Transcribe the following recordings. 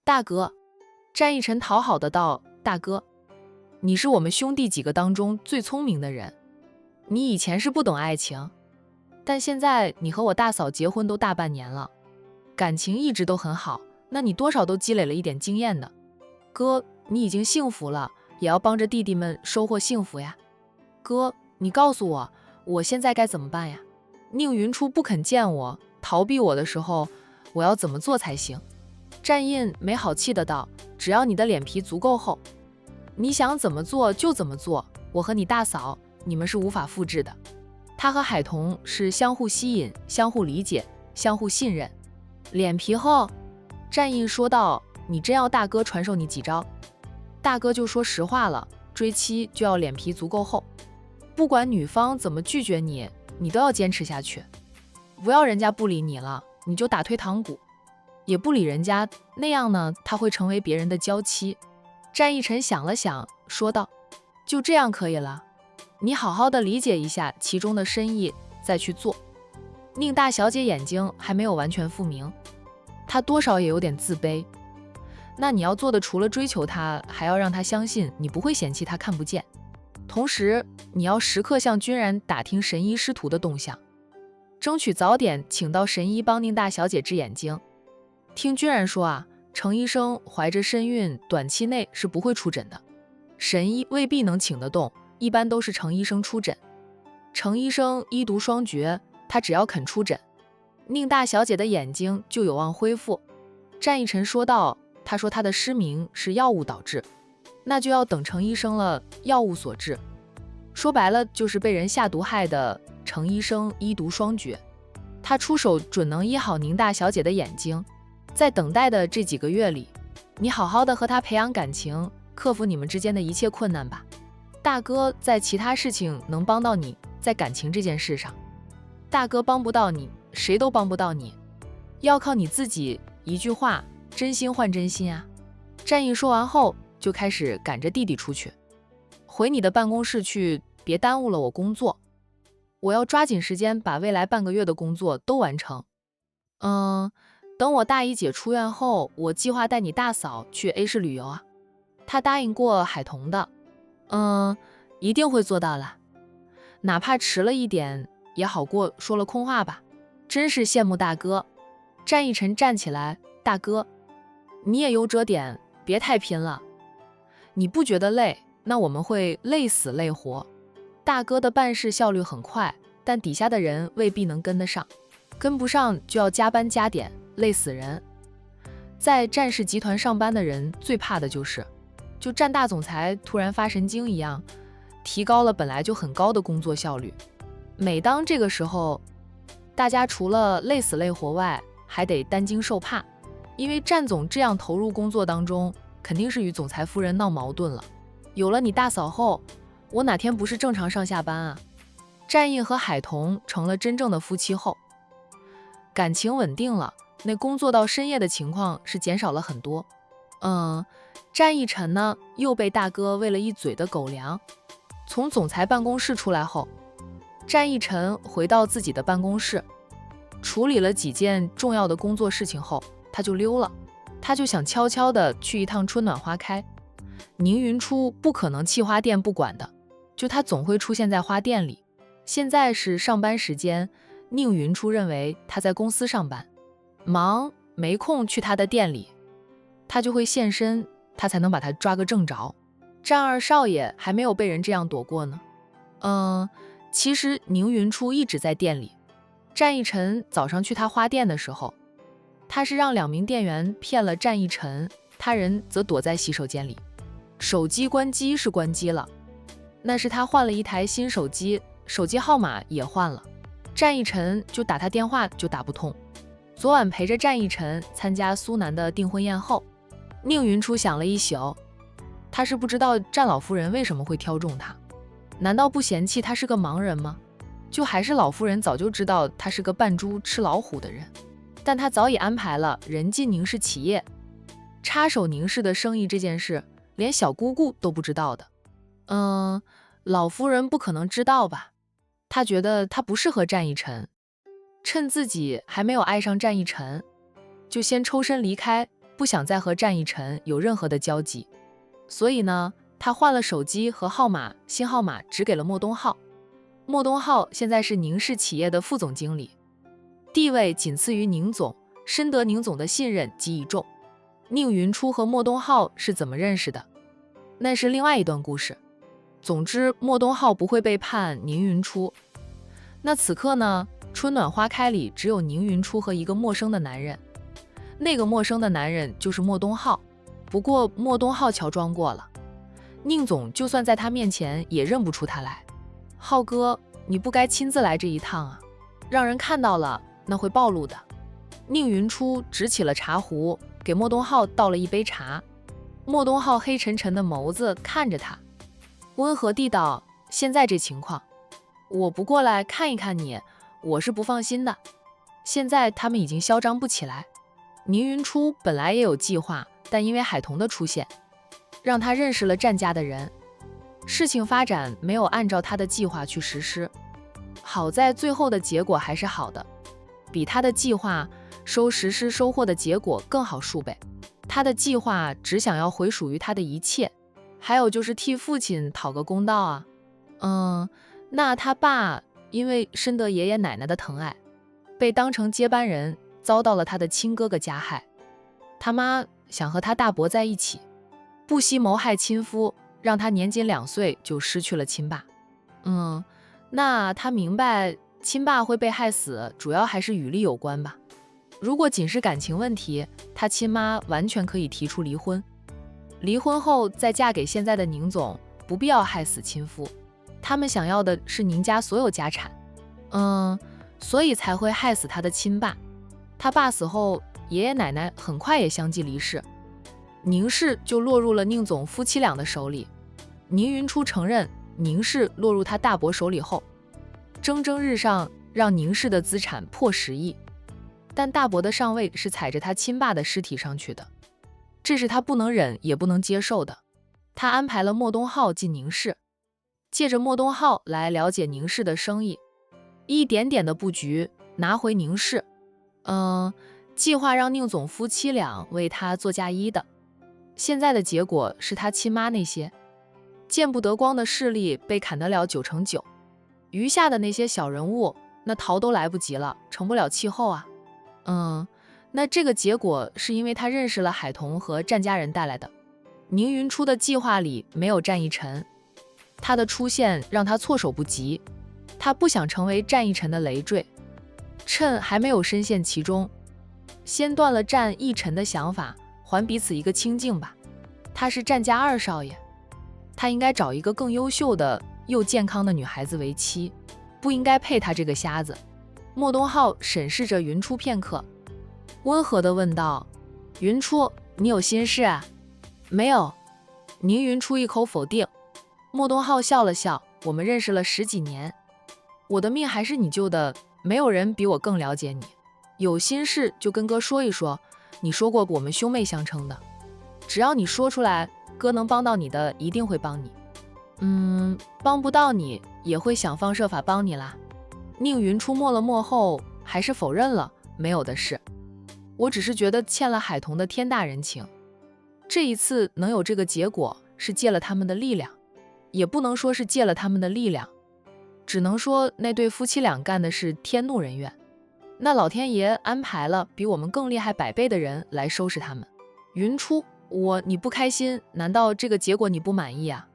大哥。战逸晨讨好的道：大哥，你是我们兄弟几个当中最聪明的人，你以前是不懂爱情，但现在你和我大嫂结婚都大半年了，感情一直都很好，那你多少都积累了一点经验的。哥，你已经幸福了，也要帮着弟弟们收获幸福呀。哥，你告诉我，我现在该怎么办呀？宁云初不肯见我，逃避我的时候，我要怎么做才行？战印没好气的道：只要你的脸皮足够厚，你想怎么做就怎么做，我和你大嫂，你们是无法复制的。他和海童是相互吸引、相互理解、相互信任。脸皮厚？战印说道：你真要大哥传授你几招？大哥就说实话了，追妻就要脸皮足够厚，不管女方怎么拒绝你，你都要坚持下去，不要人家不理你了，你就打退堂鼓，也不理人家，那样呢，他会成为别人的娇妻。战逸晨想了想，说道：就这样可以了，你好好的理解一下其中的深意，再去做。宁大小姐眼睛还没有完全复明，她多少也有点自卑。那你要做的除了追求她，还要让她相信你不会嫌弃她看不见。同时，你要时刻向君然打听神医师徒的动向，争取早点请到神医帮宁大小姐治眼睛。听君然说啊，程医生怀着身孕，短期内是不会出诊的，神医未必能请得动，一般都是程医生出诊。程医生医毒双绝，他只要肯出诊，宁大小姐的眼睛就有望恢复。战逸晨说道：他说他的失明是药物导致，那就要等程医生了，药物所致。说白了就是被人下毒害的。程医生医毒双绝，他出手准能医好宁大小姐的眼睛。在等待的这几个月里，你好好的和他培养感情，克服你们之间的一切困难吧。大哥在其他事情能帮到你，在感情这件事上，大哥帮不到你，谁都帮不到你，要靠你自己。一句话，真心换真心啊。战役说完后，就开始赶着弟弟出去，回你的办公室去，别耽误了我工作。我要抓紧时间把未来半个月的工作都完成。等我大姨姐出院后，我计划带你大嫂去 A 市旅游啊。她答应过海童的。一定会做到了，哪怕迟了一点也好过说了空话吧。真是羡慕大哥。战逸晨站起来：大哥，你也有遮点，别太拼了。你不觉得累，那我们会累死累活。大哥的办事效率很快，但底下的人未必能跟得上，跟不上就要加班加点，累死人。在战氏集团上班的人最怕的就战大总裁突然发神经一样，提高了本来就很高的工作效率。每当这个时候，大家除了累死累活外，还得担惊受怕，因为战总这样投入工作当中，肯定是与总裁夫人闹矛盾了。有了你大嫂后，我哪天不是正常上下班啊？战印和海童成了真正的夫妻后，感情稳定了，那工作到深夜的情况是减少了很多。战逸晨呢，又被大哥喂了一嘴的狗粮。从总裁办公室出来后，战逸晨回到自己的办公室，处理了几件重要的工作事情后，他就溜了。他就想悄悄地去一趟春暖花开。宁云初不可能弃花店不管的，就他总会出现在花店里。现在是上班时间，宁云初认为他在公司上班，忙没空去他的店里，他就会现身，他才能把他抓个正着。战二少爷还没有被人这样躲过呢。其实宁云初一直在店里。战逸晨早上去他花店的时候，他是让2名店员骗了战逸晨，他人则躲在洗手间里。手机关机是关机了，那是他换了一台新手机，手机号码也换了。战逸晨就打他电话就打不通。昨晚陪着战逸晨参加苏南的订婚宴后，宁云初想了一宿，他是不知道战老夫人为什么会挑中他，难道不嫌弃他是个盲人吗？就还是老夫人早就知道他是个扮猪吃老虎的人，但他早已安排了人进宁氏企业，插手宁氏的生意这件事，连小姑姑都不知道的。老夫人不可能知道吧？她觉得他不适合战逸晨，趁自己还没有爱上战逸晨，就先抽身离开，不想再和战一晨有任何的交集，所以呢，他换了手机和号码，新号码只给了莫东浩。莫东浩现在是宁氏企业的副总经理，地位仅次于宁总，深得宁总的信任及倚重。宁云初和莫东浩是怎么认识的？那是另外一段故事。总之，莫东浩不会背叛宁云初。那此刻呢，春暖花开里只有宁云初和一个陌生的男人，那个陌生的男人就是莫东浩。不过莫东浩乔装过了，宁总就算在他面前也认不出他来。浩哥，你不该亲自来这一趟啊，让人看到了那会暴露的。宁云初执起了茶壶，给莫东浩倒了一杯茶。莫东浩黑沉沉的眸子看着他，温和地道：现在这情况，我不过来看一看你，我是不放心的。现在他们已经嚣张不起来。宁云初本来也有计划，但因为海童的出现，让他认识了战家的人。事情发展没有按照他的计划去实施，好在最后的结果还是好的，比他的计划实施收获的结果更好数倍。他的计划只想要回属于他的一切，还有就是替父亲讨个公道啊。那他爸因为深得爷爷奶奶的疼爱，被当成接班人，遭到了他的亲哥哥加害。他妈想和他大伯在一起，不惜谋害亲夫，让他年仅2岁就失去了亲爸。那他明白亲爸会被害死，主要还是与利有关吧。如果仅是感情问题，他亲妈完全可以提出离婚，离婚后再嫁给现在的宁总，不必要害死亲夫。他们想要的是宁家所有家产，所以才会害死他的亲爸。他爸死后，爷爷奶奶很快也相继离世，宁氏就落入了宁总夫妻俩的手里。宁云初承认，宁氏落入他大伯手里后，蒸蒸日上，让宁氏的资产破10亿。但大伯的上位是踩着他亲爸的尸体上去的，这是他不能忍也不能接受的。他安排了莫东浩进宁氏，借着莫东浩来了解宁氏的生意，一点点的布局拿回宁氏。计划让宁总夫妻俩为他做嫁衣的。现在的结果是他亲妈那些见不得光的势力被砍得了9成9，余下的那些小人物那逃都来不及了，成不了气候啊。那这个结果是因为他认识了海童和战家人带来的。宁云初的计划里没有战一晨，他的出现让他措手不及，他不想成为战一晨的累赘，趁还没有深陷其中，先断了战一晨的想法，还彼此一个清净吧。他是战家2少爷，他应该找一个更优秀的又健康的女孩子为妻，不应该配他这个瞎子。莫东浩审视着云初片刻，温和地问道：云初，你有心事啊？没有。宁云初一口否定。莫东浩笑了笑：我们认识了10几年，我的命还是你救的，没有人比我更了解你。有心事就跟哥说一说，你说过我们兄妹相称的，只要你说出来，哥能帮到你的一定会帮你。帮不到你也会想方设法帮你啦。宁云初默了默后还是否认了，没有的事，我只是觉得欠了海童的天大人情，这一次能有这个结果是借了他们的力量，也不能说是借了他们的力量，只能说那对夫妻俩干的是天怒人怨，那老天爷安排了比我们更厉害100倍的人来收拾他们。云初，你不开心，难道这个结果你不满意啊？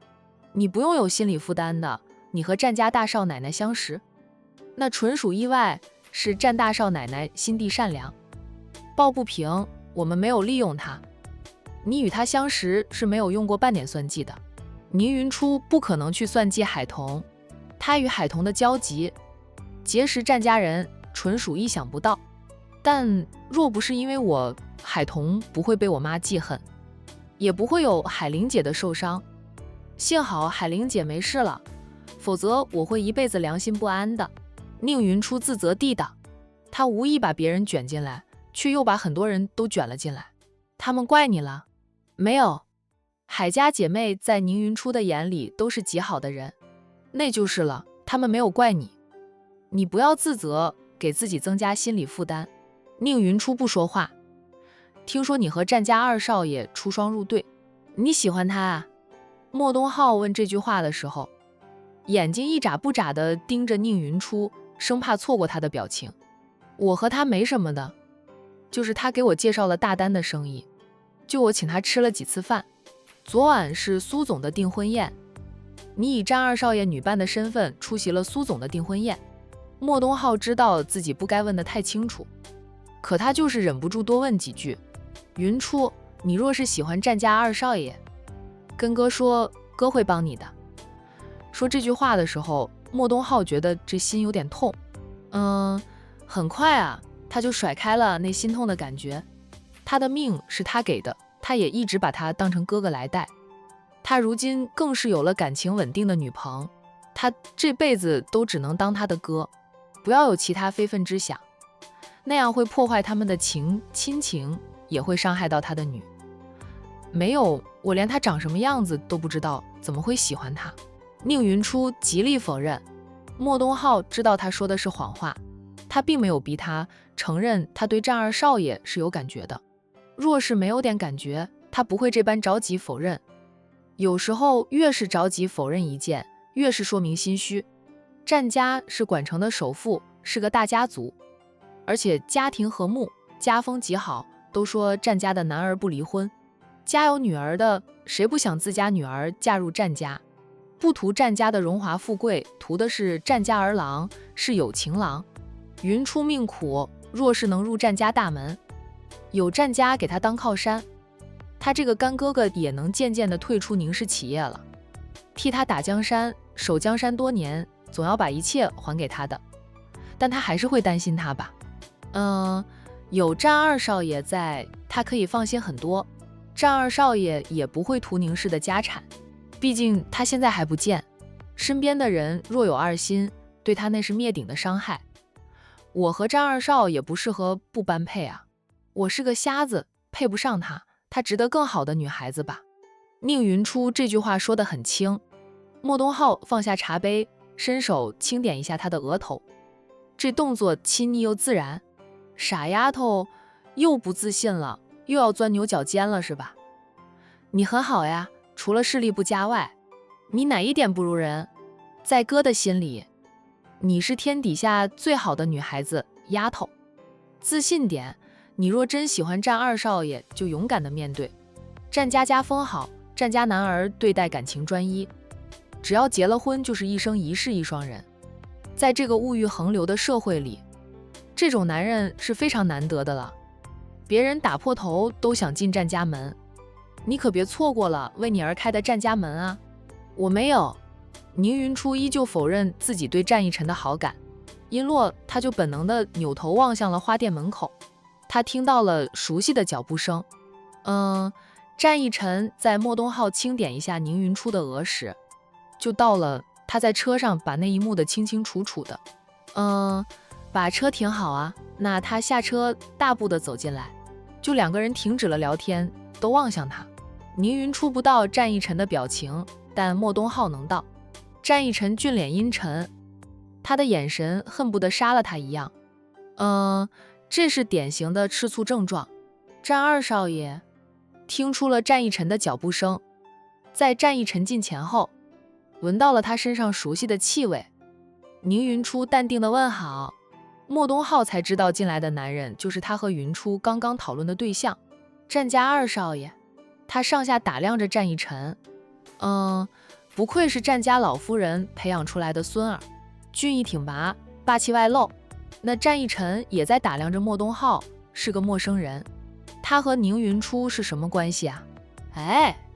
你不用有心理负担的，你和战家大少奶奶相识，那纯属意外，是战大少奶奶心地善良，抱不平，我们没有利用她。你与她相识是没有用过半点算计的。宁云初不可能去算计海童，他与海童的交集，结识战家人纯属意想不到。但若不是因为我，海童不会被我妈记恨，也不会有海玲姐的受伤。幸好海玲姐没事了，否则我会一辈子良心不安的。宁云初自责地道，他无意把别人卷进来，却又把很多人都卷了进来。他们怪你了？没有，海家姐妹在宁云初的眼里都是极好的人，那就是了，他们没有怪你。你不要自责，给自己增加心理负担。宁云初不说话，听说你和战家二少爷出双入对，你喜欢他啊？莫东浩问这句话的时候，眼睛一眨不眨地盯着宁云初，生怕错过他的表情。我和他没什么的，就是他给我介绍了大单的生意，就我请他吃了几次饭。昨晚是苏总的订婚宴，你以战二少爷女伴的身份出席了苏总的订婚宴。莫东浩知道自己不该问得太清楚，可他就是忍不住多问几句。云初，你若是喜欢战家二少爷，跟哥说，哥会帮你的。说这句话的时候，莫东浩觉得这心有点痛。很快啊，他就甩开了那心痛的感觉。他的命是他给的，他也一直把他当成哥哥来待。他如今更是有了感情稳定的女朋，他这辈子都只能当他的哥，不要有其他非分之想，那样会破坏他们的亲情，也会伤害到他的女。没有，我连他长什么样子都不知道，怎么会喜欢他？宁云初极力否认。莫东浩知道他说的是谎话，他并没有逼他承认他对战二少爷是有感觉的。若是没有点感觉，他不会这般着急否认。有时候越是着急否认一件，越是说明心虚。战家是管城的首富，是个大家族，而且家庭和睦，家风极好，都说战家的男儿不离婚。家有女儿的，谁不想自家女儿嫁入战家？不图战家的荣华富贵，图的是战家儿郎是有情郎。云初命苦，若是能入战家大门，有战家给他当靠山，他这个干哥哥也能渐渐地退出宁氏企业了，替他打江山，守江山多年，总要把一切还给他的。但他还是会担心他吧？有战二少爷在，他可以放心很多。战二少爷也不会图宁氏的家产，毕竟他现在还不见，身边的人若有二心，对他那是灭顶的伤害。我和战二少也不适合不般配啊，我是个瞎子，配不上他，他值得更好的女孩子吧。宁云初这句话说得很轻。莫东浩放下茶杯，伸手轻点一下他的额头，这动作亲昵又自然。傻丫头，又不自信了，又要钻牛角尖了是吧？你很好呀，除了视力不佳外，你哪一点不如人？在哥的心里，你是天底下最好的女孩子，丫头，自信点。你若真喜欢战二少爷，就勇敢的面对。战家家风好，战家男儿对待感情专一，只要结了婚就是一生一世一双人。在这个物欲横流的社会里，这种男人是非常难得的了。别人打破头都想进战家门，你可别错过了为你而开的战家门啊！我没有。宁云初依旧否认自己对战逸晨的好感，因落他就本能地扭头望向了花店门口。他听到了熟悉的脚步声。战逸晨在莫东浩轻点一下宁云初的额时，就到了他在车上把那一幕的清清楚楚的。把车停好啊。那他下车大步地走进来，就两个人停止了聊天，都望向他。宁云初不到战逸晨的表情，但莫东浩能到。战逸晨俊脸阴沉，他的眼神恨不得杀了他一样。这是典型的吃醋症状。战二少爷听出了战逸晨的脚步声，在战逸晨近前后，闻到了他身上熟悉的气味。宁云初淡定地问好。莫东浩才知道进来的男人就是他和云初刚刚讨论的对象，战家二少爷。他上下打量着战逸晨，不愧是战家老夫人培养出来的孙儿，俊逸挺拔，霸气外露。那战逸晨也在打量着莫东浩，是个陌生人，他和宁云初是什么关系啊？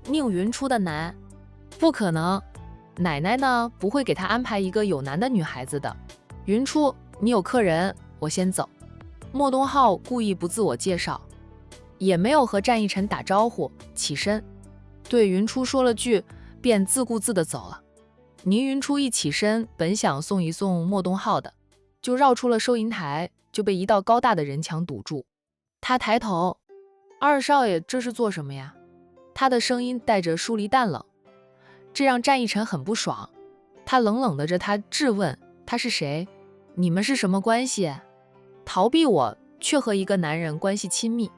宁云初的男，不可能，奶奶呢不会给他安排一个有男的女孩子的。云初，你有客人，我先走。莫东浩故意不自我介绍，也没有和战逸晨打招呼，起身对云初说了句，便自顾自地走了。宁云初一起身，本想送一送莫东浩的，就绕出了收银台，就被一道高大的人墙堵住。他抬头，二少爷这是做什么呀？他的声音带着疏离淡冷，这让战逸晨很不爽。他冷冷地着他质问，他是谁？你们是什么关系？逃避我，却和一个男人关系亲密。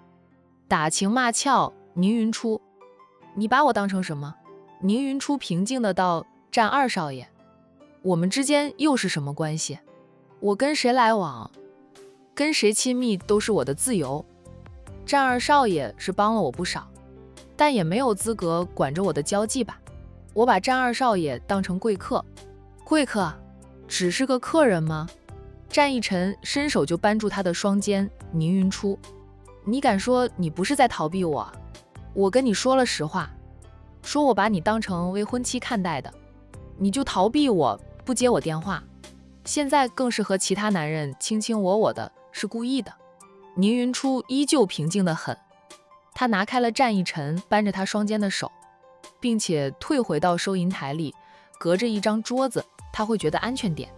打情骂俏，宁云初，你把我当成什么？宁云初平静的道：战二少爷，我们之间又是什么关系？我跟谁来往，跟谁亲密都是我的自由。战二少爷是帮了我不少，但也没有资格管着我的交际吧。我把战二少爷当成贵客，贵客只是个客人吗？战逸晨伸手就扳住他的双肩。宁云初，你敢说你不是在逃避我？我跟你说了实话，说我把你当成未婚妻看待的，你就逃避我，不接我电话，现在更是和其他男人卿卿我我的，是故意的。宁云初依旧平静得很，他拿开了战逸晨扳着他双肩的手，并且退回到收银台里，隔着一张桌子，他会觉得安全点。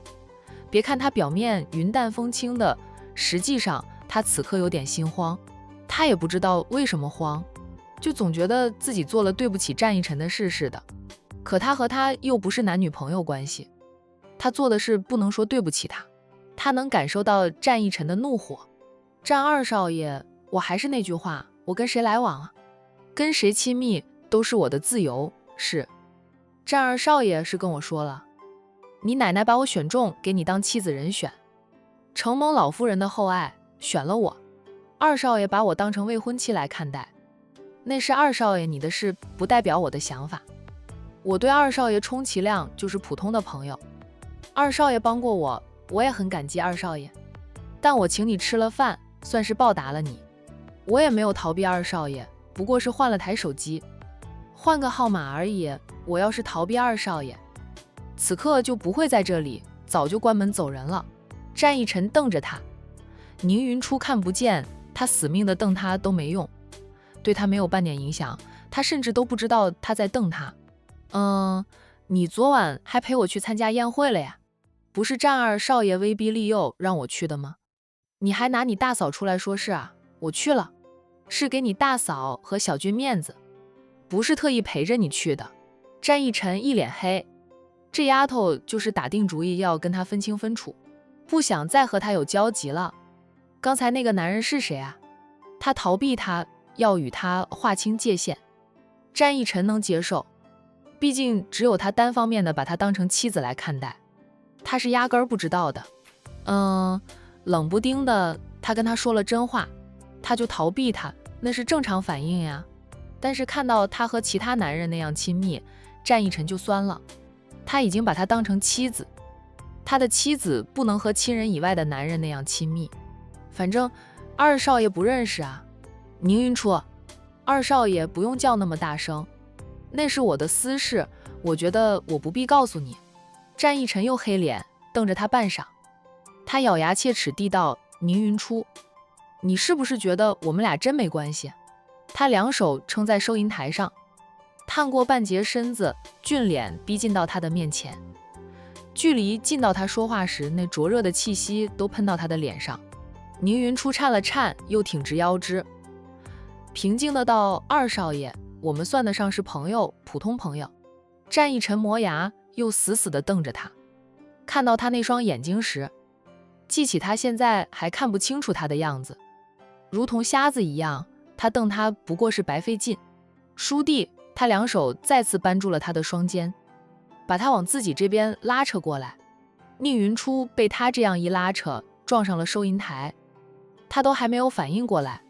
别看他表面云淡风轻的，实际上他此刻有点心慌，他也不知道为什么慌，就总觉得自己做了对不起战逸晨的事似的。可他和他又不是男女朋友关系，他做的事不能说对不起他。他能感受到战逸晨的怒火。战二少爷，我还是那句话，我跟谁来往啊？跟谁亲密都是我的自由。是，战二少爷是跟我说了，你奶奶把我选中，给你当妻子人选，承蒙老夫人的厚爱，选了我。二少爷把我当成未婚妻来看待，那是二少爷你的事，不代表我的想法。我对二少爷充其量就是普通的朋友，二少爷帮过我，我也很感激二少爷，但我请你吃了饭，算是报答了你。我也没有逃避二少爷，不过是换了台手机，换个号码而已。我要是逃避二少爷，此刻就不会在这里，早就关门走人了。战逸晨瞪着他，宁云初看不见，他死命的瞪他都没用，对他没有半点影响，他甚至都不知道他在瞪他。你昨晚还陪我去参加宴会了呀？不是战二少爷威逼利诱让我去的吗？你还拿你大嫂出来说事啊？我去了，是给你大嫂和小军面子，不是特意陪着你去的。战逸晨一脸黑，这丫头就是打定主意要跟他分清分楚，不想再和他有交集了。刚才那个男人是谁啊？他逃避他，要与他划清界限。战逸晨能接受，毕竟只有他单方面的把他当成妻子来看待，他是压根儿不知道的。冷不丁的他跟他说了真话，他就逃避他，那是正常反应呀。但是看到他和其他男人那样亲密，战逸晨就酸了。他已经把他当成妻子，他的妻子不能和亲人以外的男人那样亲密。反正二少爷不认识啊。宁云初，二少爷不用叫那么大声，那是我的私事，我觉得我不必告诉你。战逸晨又黑脸瞪着他半晌，他咬牙切齿地道：宁云初，你是不是觉得我们俩真没关系？他两手撑在收银台上，探过半截身子，俊脸逼近到他的面前，距离近到他说话时那灼热的气息都喷到他的脸上。宁云初颤了颤，又挺直腰肢，平静的道：二少爷，我们算得上是朋友，普通朋友。战逸晨磨牙，又死死地瞪着他，看到他那双眼睛时，记起他现在还看不清楚他的样子，如同瞎子一样，他瞪他不过是白费劲。倏地，他两手再次扳住了他的双肩，把他往自己这边拉扯过来。宁云初被他这样一拉扯，撞上了收银台，他都还没有反应过来，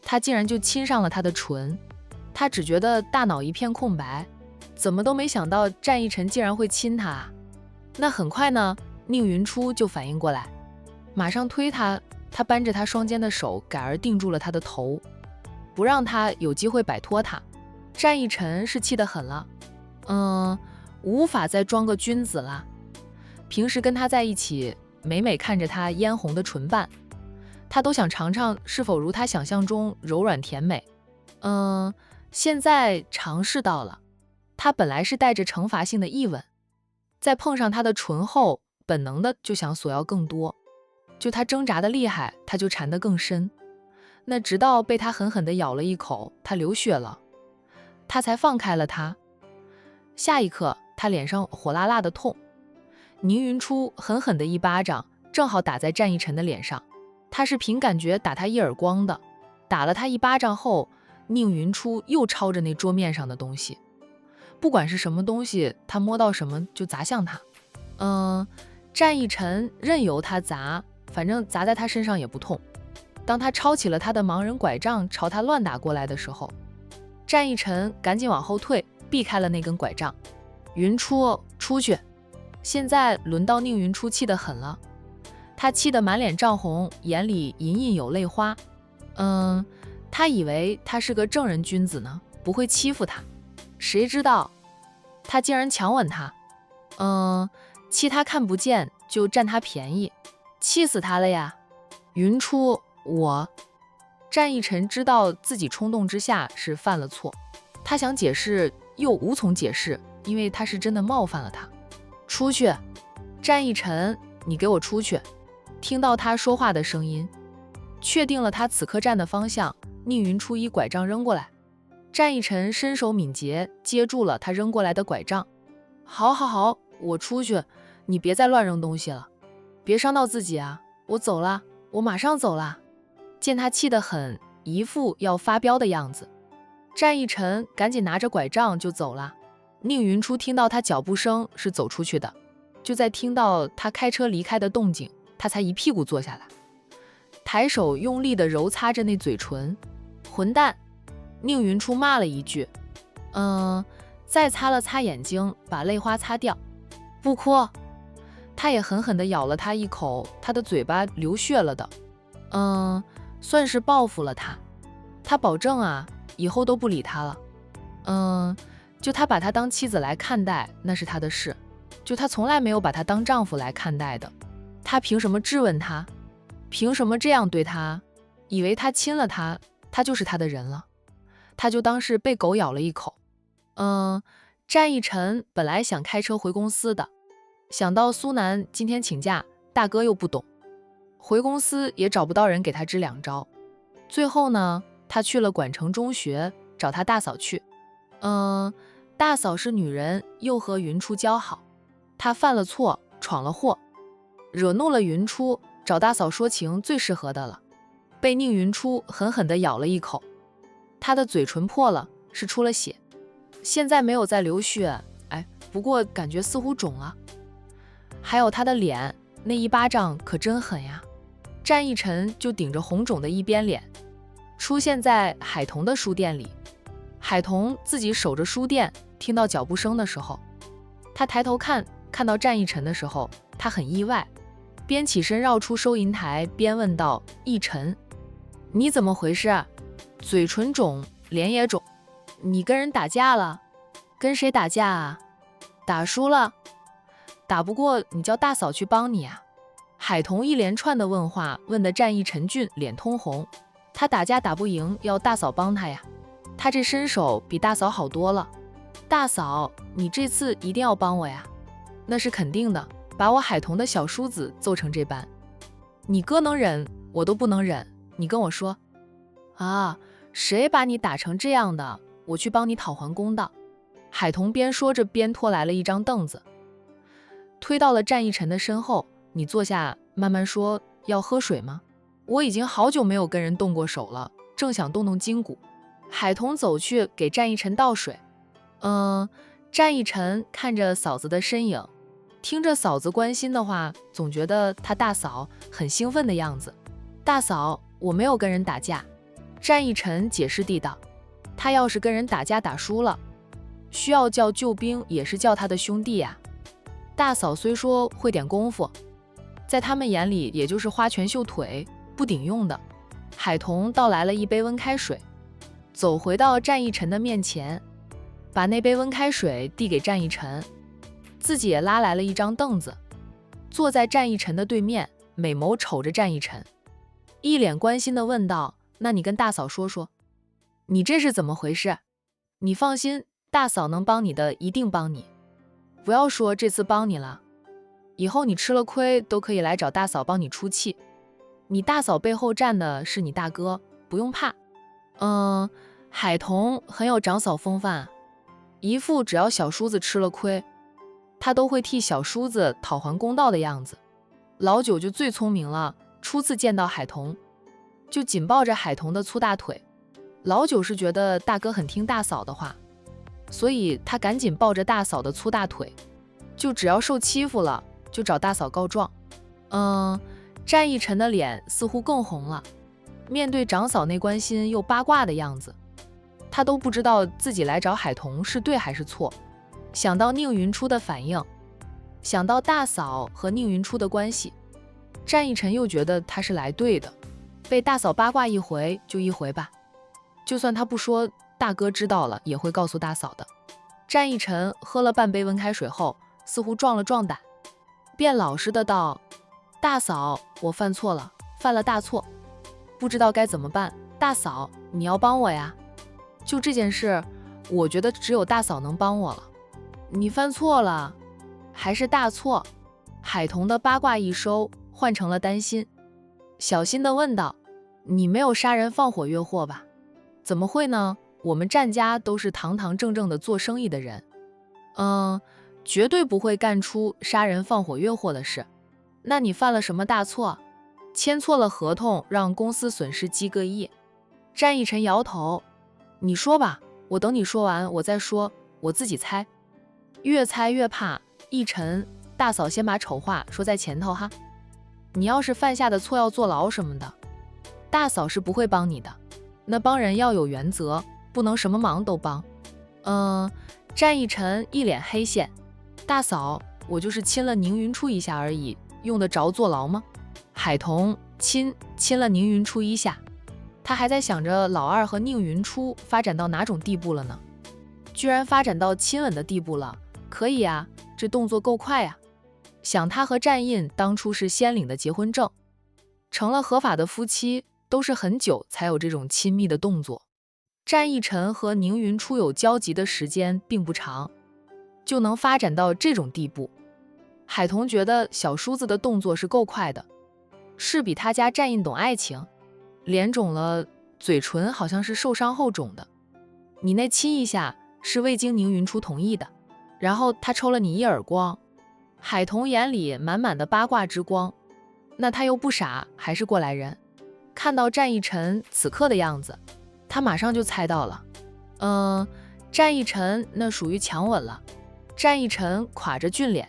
他竟然就亲上了他的唇。他只觉得大脑一片空白，怎么都没想到战逸晨竟然会亲他啊。那很快呢，宁云初就反应过来，马上推他，他扳着他双肩的手改而定住了他的头，不让他有机会摆脱他。战逸晨是气得很了，无法再装个君子了。平时跟他在一起，每每看着他嫣红的唇瓣，他都想尝尝是否如他想象中柔软甜美。现在尝试到了，他本来是带着惩罚性的意吻，再碰上他的唇后，本能的就想索要更多。就他挣扎的厉害，他就缠得更深。那直到被他狠狠地咬了一口，他流血了，他才放开了他。下一刻，他脸上火辣辣的痛。宁云初狠狠的一巴掌，正好打在战逸晨的脸上。他是凭感觉打他一耳光的，打了他一巴掌后，宁云初又抄着那桌面上的东西，不管是什么东西，他摸到什么就砸向他。战逸晨任由他砸，反正砸在他身上也不痛。当他抄起了他的盲人拐杖朝他乱打过来的时候，战逸晨赶紧往后退，避开了那根拐杖。云初，出去！现在轮到宁云初气得很了，他气得满脸涨红，眼里隐隐有泪花。他以为他是个正人君子呢，不会欺负他，谁知道他竟然强吻他。气他看不见就占他便宜，气死他了呀！云初，战逸晨知道自己冲动之下是犯了错，他想解释又无从解释，因为他是真的冒犯了他。出去！战逸晨，你给我出去！听到他说话的声音，确定了他此刻站的方向，宁云初一拐杖扔过来，战逸晨身手敏捷，接住了他扔过来的拐杖。好，我出去，你别再乱扔东西了，别伤到自己啊！我走了，我马上走了。见他气得很，一副要发飙的样子，战逸晨赶紧拿着拐杖就走了。宁云初听到他脚步声是走出去的，就在听到他开车离开的动静，他才一屁股坐下来，抬手用力地揉擦着那嘴唇。混蛋！宁云初骂了一句，再擦了擦眼睛，把泪花擦掉。不哭！他也狠狠地咬了他一口，他的嘴巴流血了的。算是报复了他。他保证啊，以后都不理他了。就他把他当妻子来看待，那是他的事，就他从来没有把他当丈夫来看待的。他凭什么质问他？凭什么这样对他？以为他亲了他，他就是他的人了，他就当是被狗咬了一口。战逸晨本来想开车回公司的，想到苏南今天请假，大哥又不懂，回公司也找不到人给他支两招。最后呢，他去了管城中学找他大嫂去。大嫂是女人，又和云初交好，他犯了错，闯了祸，惹怒了云初，找大嫂说情最适合的了。被宁云初狠狠地咬了一口，他的嘴唇破了，是出了血，现在没有再流血，不过感觉似乎肿了。还有他的脸，那一巴掌可真狠呀！战逸晨就顶着红肿的一边脸，出现在海童的书店里。海童自己守着书店，听到脚步声的时候，他抬头看到战逸晨的时候，他很意外，边起身绕出收银台，边问道：逸晨，你怎么回事？嘴唇肿，脸也肿，你跟人打架了？跟谁打架啊？打输了？打不过你叫大嫂去帮你啊？海童一连串的问话，问得战逸晨俊脸通红。他打架打不赢，要大嫂帮他呀。他这身手比大嫂好多了。大嫂，你这次一定要帮我呀。那是肯定的，把我海童的小叔子揍成这般，你哥能忍，我都不能忍。你跟我说啊，谁把你打成这样的，我去帮你讨还公道。海童边说着边拖来了一张凳子，推到了战逸晨的身后。你坐下慢慢说，要喝水吗？我已经好久没有跟人动过手了，正想动动筋骨。海童走去给战逸晨倒水。战逸晨看着嫂子的身影，听着嫂子关心的话，总觉得他大嫂很兴奋的样子。大嫂，我没有跟人打架。战逸晨解释地道，他要是跟人打架打输了，需要叫救兵也是叫他的兄弟呀。大嫂虽说会点功夫，在他们眼里也就是花拳绣腿，不顶用的。海童倒来了一杯温开水，走回到战逸晨的面前，把那杯温开水递给战逸晨，自己也拉来了一张凳子，坐在战逸晨的对面，美眸瞅着战逸晨，一脸关心地问道：那你跟大嫂说说，你这是怎么回事？你放心，大嫂能帮你的一定帮你，不要说这次帮你了，以后你吃了亏都可以来找大嫂帮你出气。你大嫂背后站的是你大哥，不用怕。海童很有长嫂风范，一副只要小叔子吃了亏，他都会替小叔子讨还公道的样子。老九就最聪明了，初次见到海童，就紧抱着海童的粗大腿。老九是觉得大哥很听大嫂的话，所以他赶紧抱着大嫂的粗大腿，就只要受欺负了就找大嫂告状。战义臣的脸似乎更红了，面对长嫂那关心又八卦的样子，他都不知道自己来找海童是对还是错。想到宁云初的反应，想到大嫂和宁云初的关系，战义臣又觉得他是来对的。被大嫂八卦一回就一回吧，就算他不说，大哥知道了也会告诉大嫂的。战义臣喝了半杯温开水后，似乎壮了壮胆，便老实的道：大嫂，我犯错了，犯了大错，不知道该怎么办，大嫂你要帮我呀。就这件事，我觉得只有大嫂能帮我了。你犯错了，还是大错？海童的八卦一收，换成了担心，小心地问道：你没有杀人放火越货吧？怎么会呢？我们战家都是堂堂正正的做生意的人，绝对不会干出杀人放火越货的事。那你犯了什么大错？签错了合同，让公司损失几个亿。战义臣摇头：你说吧，我等你说完我再说，我自己猜。越猜越怕，义臣，大嫂先把丑话说在前头哈。你要是犯下的错要坐牢什么的，大嫂是不会帮你的。那帮人要有原则，不能什么忙都帮。战义臣一脸黑线：大嫂，我就是亲了宁云初一下而已，用得着坐牢吗？海童亲了宁云初一下，他还在想着老二和宁云初发展到哪种地步了呢？居然发展到亲吻的地步了，可以啊，这动作够快啊。想他和战印当初是先领的结婚证，成了合法的夫妻，都是很久才有这种亲密的动作。战义臣和宁云初有交集的时间并不长，就能发展到这种地步。海童觉得小叔子的动作是够快的，是比他家战印懂爱情，脸肿了，嘴唇好像是受伤后肿的。你那亲一下是未经宁云初同意的，然后他抽了你一耳光。海童眼里满满的八卦之光，那他又不傻，还是过来人。看到战义臣此刻的样子，他马上就猜到了。战义臣那属于强吻了。战义臣垮着俊脸，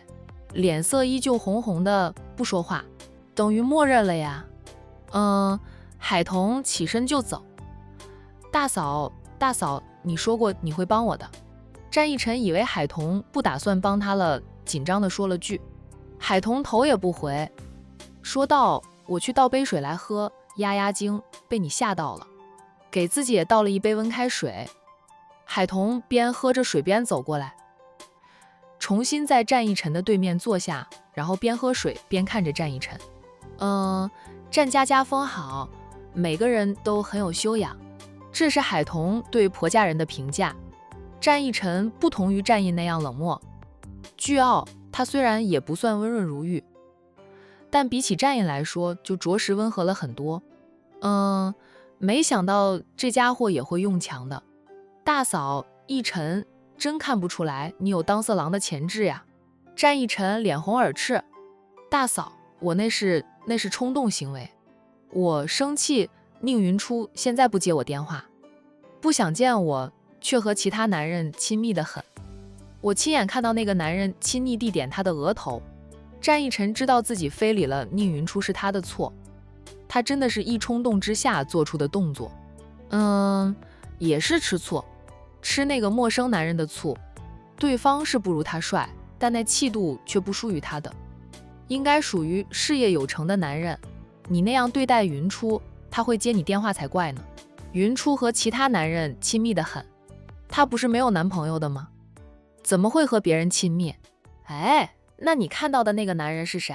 脸色依旧红红的，不说话，等于默认了呀。海童起身就走。大嫂，你说过你会帮我的。战义臣以为海童不打算帮他了，紧张地说了句。海童头也不回，说道：我去倒杯水来喝，压压惊，被你吓到了。给自己也倒了一杯温开水。海童边喝着水边走过来，重新在战义臣的对面坐下，然后边喝水边看着战义臣。战家家风好，每个人都很有修养，这是海童对婆家人的评价。战义臣不同于战印那样冷漠倨傲，他虽然也不算温润如玉，但比起战印来说就着实温和了很多。没想到这家伙也会用强的。大嫂，义臣真看不出来你有当色狼的潜质呀。战义臣脸红耳赤：大嫂，我那是冲动行为，我生气。宁云初现在不接我电话，不想见我，却和其他男人亲密得很。我亲眼看到那个男人亲昵地点他的额头。战义臣知道自己非礼了宁云初是他的错，他真的是一冲动之下做出的动作。也是吃醋，吃那个陌生男人的醋。对方是不如他帅，但那气度却不输于他的，应该属于事业有成的男人。你那样对待云初，他会接你电话才怪呢。云初和其他男人亲密得很，她不是没有男朋友的吗？怎么会和别人亲密？那你看到的那个男人是谁？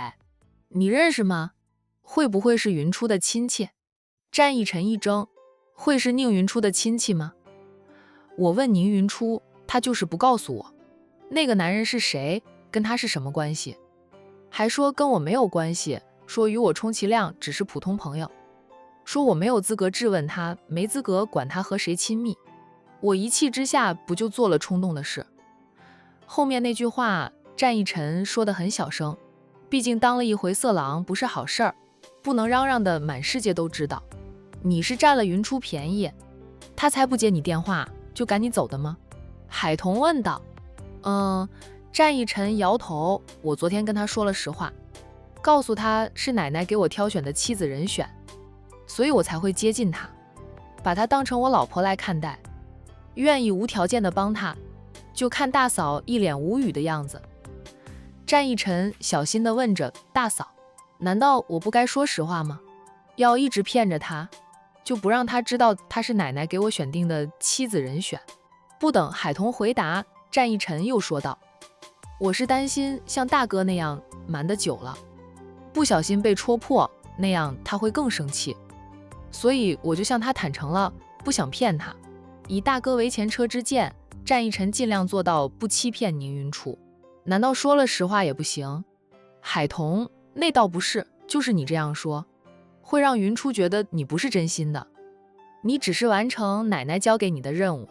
你认识吗？会不会是云初的亲戚？战义臣一怔，会是宁云初的亲戚吗？我问宁云初，他就是不告诉我。那个男人是谁？跟他是什么关系？还说跟我没有关系，说与我充其量只是普通朋友，说我没有资格质问他，没资格管他和谁亲密。我一气之下不就做了冲动的事。后面那句话战义臣说得很小声，毕竟当了一回色狼不是好事儿，不能嚷嚷的满世界都知道。你是占了云初便宜，他才不接你电话就赶你走的吗？海童问道。战一晨摇头，我昨天跟他说了实话，告诉他是奶奶给我挑选的妻子人选，所以我才会接近他，把他当成我老婆来看待，愿意无条件的帮他。就看大嫂一脸无语的样子。战一晨小心地问着大嫂，难道我不该说实话吗？要一直骗着他，就不让他知道他是奶奶给我选定的妻子人选？不等海童回答，战一晨又说道，我是担心像大哥那样瞒得久了，不小心被戳破，那样他会更生气，所以我就向他坦诚了，不想骗他。以大哥为前车之鉴，战一晨尽量做到不欺骗宁云初。难道说了实话也不行？海童，那倒不是，就是你这样说，会让云初觉得你不是真心的，你只是完成奶奶交给你的任务。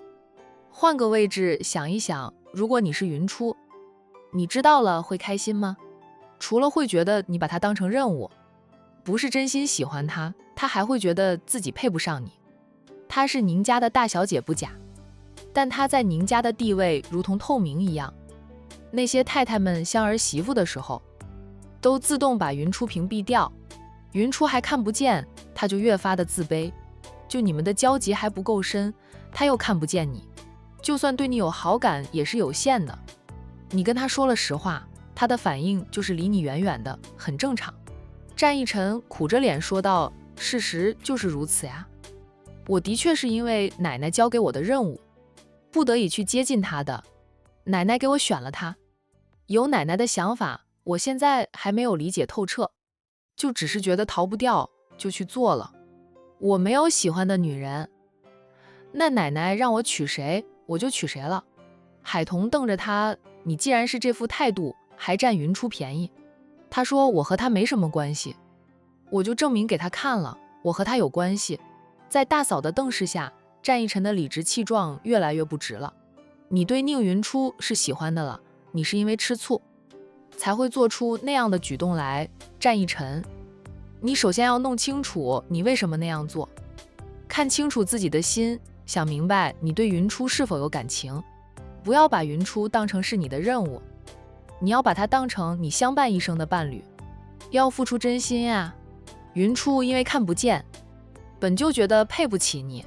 换个位置想一想，如果你是云初，你知道了会开心吗？除了会觉得你把他当成任务，不是真心喜欢他，他还会觉得自己配不上你。她是宁家的大小姐不假，但她在宁家的地位如同透明一样，那些太太们相儿媳妇的时候，都自动把云初屏蔽掉，云初还看不见，她就越发的自卑。就你们的交集还不够深，她又看不见你，就算对你有好感也是有限的。你跟她说了实话，她的反应就是离你远远的，很正常。战一晨苦着脸说道，事实就是如此呀，我的确是因为奶奶交给我的任务，不得已去接近她的，奶奶给我选了她。有奶奶的想法，我现在还没有理解透彻，就只是觉得逃不掉，就去做了。我没有喜欢的女人，那奶奶让我娶谁，我就娶谁了。海童瞪着他，你既然是这副态度，还占云初便宜。他说我和他没什么关系，我就证明给他看了，我和他有关系。在大嫂的瞪视下，战一晨的理直气壮越来越不值了。你对宁云初是喜欢的了，你是因为吃醋才会做出那样的举动来。战一晨，你首先要弄清楚你为什么那样做，看清楚自己的心，想明白你对云初是否有感情，不要把云初当成是你的任务，你要把它当成你相伴一生的伴侣，要付出真心呀。云初因为看不见，本就觉得配不起你，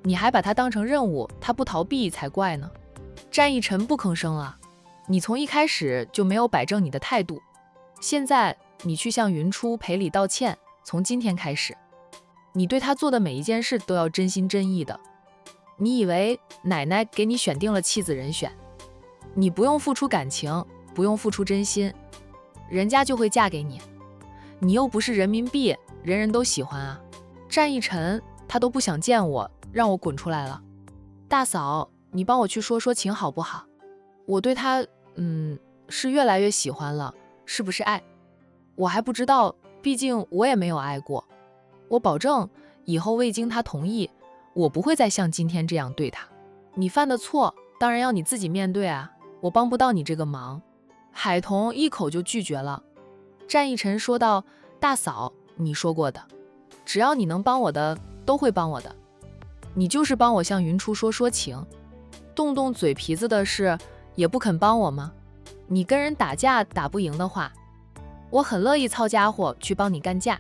你还把它当成任务，他不逃避才怪呢。战一晨不吭声了，你从一开始就没有摆正你的态度，现在你去向云初赔礼道歉，从今天开始，你对他做的每一件事都要真心真意的。你以为奶奶给你选定了妻子人选，你不用付出感情，不用付出真心，人家就会嫁给你，你又不是人民币，人人都喜欢啊。战一晨，他都不想见我，让我滚出来了。大嫂，你帮我去说说情好不好？我对他，是越来越喜欢了，是不是爱？我还不知道，毕竟我也没有爱过。我保证，以后未经他同意，我不会再像今天这样对他。你犯的错，当然要你自己面对啊，我帮不到你这个忙。海童一口就拒绝了。战一晨说道，大嫂，你说过的，只要你能帮我的，都会帮我的。你就是帮我向云初说情，动动嘴皮子的事，也不肯帮我吗？你跟人打架打不赢的话，我很乐意操家伙去帮你干架。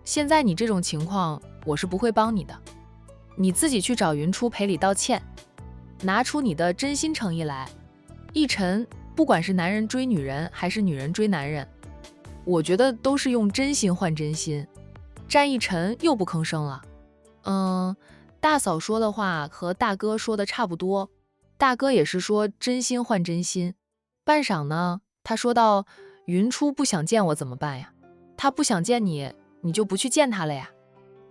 现在你这种情况，我是不会帮你的。你自己去找云初赔礼道歉，拿出你的真心诚意来。一晨，不管是男人追女人还是女人追男人，我觉得都是用真心换真心。战一晨又不吭声了。大嫂说的话和大哥说的差不多，大哥也是说真心换真心。半晌呢，他说道，云初不想见我怎么办呀？他不想见你，你就不去见他了呀？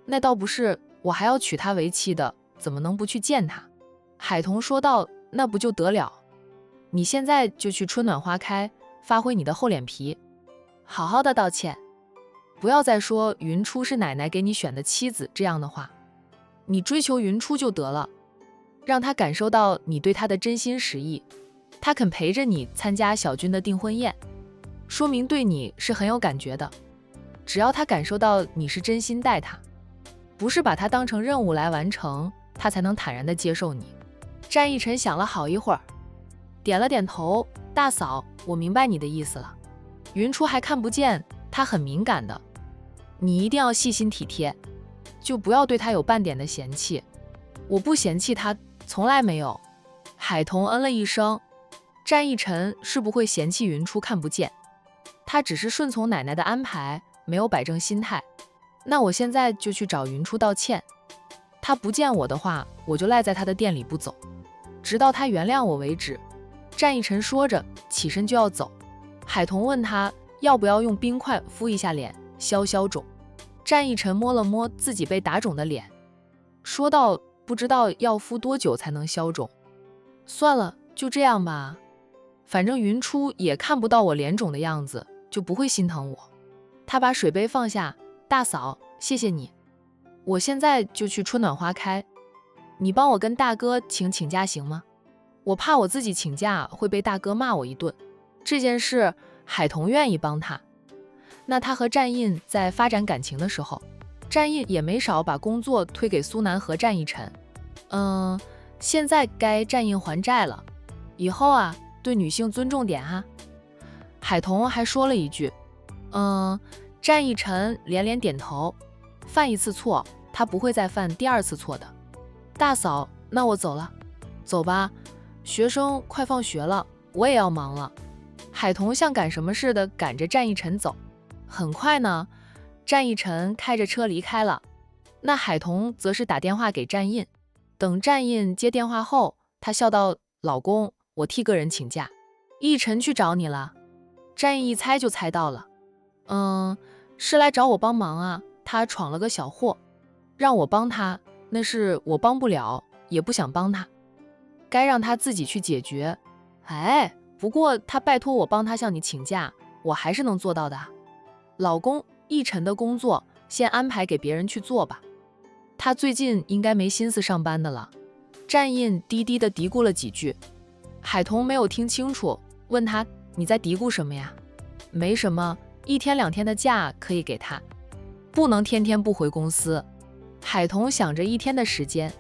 那倒不是，我还要娶她为妻的，怎么能不去见他？海童说道，那不就得了？你现在就去春暖花开，发挥你的厚脸皮，好好的道歉，不要再说云初是奶奶给你选的妻子这样的话。你追求云初就得了，让他感受到你对他的真心实意，他肯陪着你参加小军的订婚宴，说明对你是很有感觉的。只要他感受到你是真心待他，不是把它当成任务来完成，他才能坦然地接受你。战逸晨想了好一会儿，点了点头，大嫂，我明白你的意思了。云初还看不见，他很敏感的，你一定要细心体贴，就不要对他有半点的嫌弃。我不嫌弃他，从来没有。海童嗯了一声，战逸晨是不会嫌弃云初看不见，他只是顺从奶奶的安排，没有摆正心态。那我现在就去找云初道歉，他不见我的话，我就赖在他的店里不走，直到他原谅我为止。战逸晨说着起身就要走，海童问他要不要用冰块敷一下脸消消肿。战逸晨摸了摸自己被打肿的脸，说道不知道要敷多久才能消肿，算了，就这样吧，反正云初也看不到我脸肿的样子，就不会心疼我。他把水杯放下，大嫂，谢谢你，我现在就去春暖花开，你帮我跟大哥请假行吗？我怕我自己请假会被大哥骂我一顿。这件事海童愿意帮他。那他和战印在发展感情的时候，战印也没少把工作推给苏南和战逸晨。现在该战印还债了，以后啊，对女性尊重点哈。海童还说了一句，战逸晨连连点头，犯一次错，他不会再犯第二次错的。大嫂，那我走了。走吧，学生快放学了，我也要忙了。海童像赶什么似的赶着战逸晨走。很快呢，战逸晨开着车离开了，那海童则是打电话给战印。等战印接电话后，他笑道，老公，我替个人请假，逸晨去找你了。战印一猜就猜到了，是来找我帮忙啊，他闯了个小祸，让我帮他，那是我帮不了，也不想帮他，该让他自己去解决。不过他拜托我帮他向你请假，我还是能做到的。老公，逸晨的工作先安排给别人去做吧，他最近应该没心思上班的了。战印低低的嘀咕了几句，海童没有听清楚，问他，你在嘀咕什么呀？没什么，1天2天的假可以给他，不能天天不回公司。海童想着1天的时间，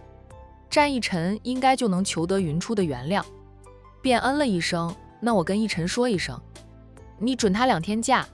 战逸晨应该就能求得云初的原谅，便嗯了一声，那我跟逸晨说一声，你准他2天假，